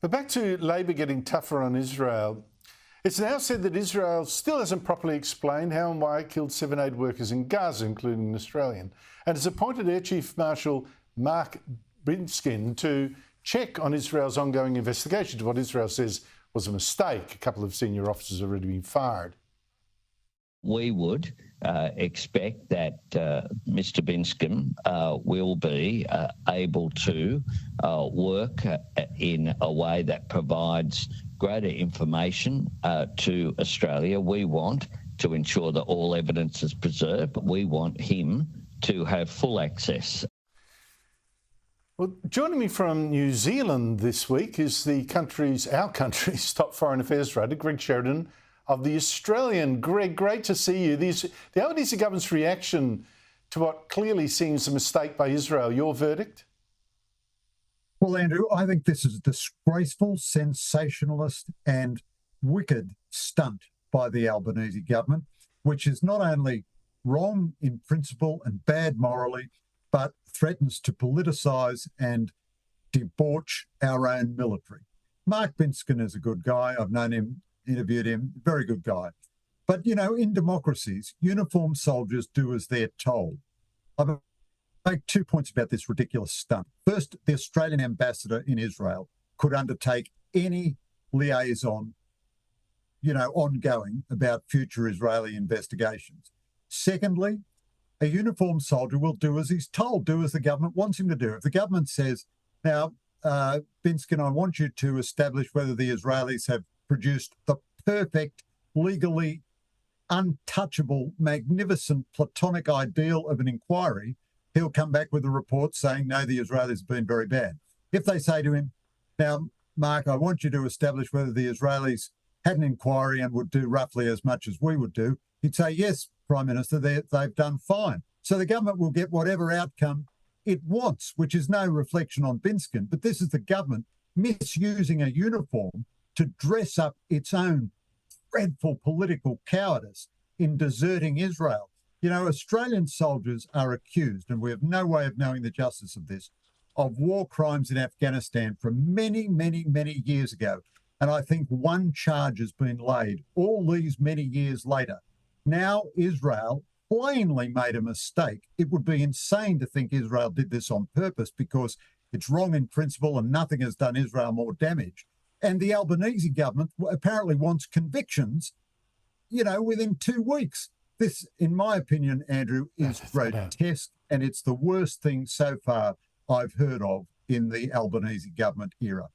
But back to Labor getting tougher on Israel. It's now said that Israel still hasn't properly explained how and why it killed 7 aid workers in Gaza, including an Australian, and has appointed Air Chief Marshal Mark Binskin to check on Israel's ongoing investigation to what Israel says was a mistake. A couple of senior officers have already been fired. We would expect that Mr Binskin will be able to work in a way that provides greater information to Australia. We want to ensure that all evidence is preserved, but we want him to have full access. Well, joining me from New Zealand this week is our country's top foreign affairs writer, Greg Sheridan of The Australian. Greg, great to see you. The Albanese government's reaction to what clearly seems a mistake by Israel, your verdict? Well, Andrew, I think this is a disgraceful, sensationalist and wicked stunt by the Albanese government, which is not only wrong in principle and bad morally, but threatens to politicise and debauch our own military. Mark Binskin is a good guy. I've known him, interviewed him, very good guy. But, you know, in democracies, uniformed soldiers do as they're told. I'll make 2 points about this ridiculous stunt. First, the Australian ambassador in Israel could undertake any liaison, ongoing about future Israeli investigations. Secondly, a uniformed soldier will do as he's told, do as the government wants him to do. If the government says, now, Binskin, I want you to establish whether the Israelis have produced the perfect, legally untouchable, magnificent, platonic ideal of an inquiry, he'll come back with a report saying, no, the Israelis have been very bad. If they say to him, now, Mark, I want you to establish whether the Israelis had an inquiry and would do roughly as much as we would do, he'd say, yes, Prime Minister, they've done fine. So the government will get whatever outcome it wants, which is no reflection on Binskin. But this is the government misusing a uniform to dress up its own dreadful political cowardice in deserting Israel. You know, Australian soldiers are accused, and we have no way of knowing the justice of this, of war crimes in Afghanistan from many, many, many years ago. And I think one charge has been laid all these many years later. Now Israel plainly made a mistake. It would be insane to think Israel did this on purpose because it's wrong in principle and nothing has done Israel more damage. And the Albanese government apparently wants convictions, within 2 weeks. This, in my opinion, Andrew, is grotesque, and it's the worst thing so far I've heard of in the Albanese government era.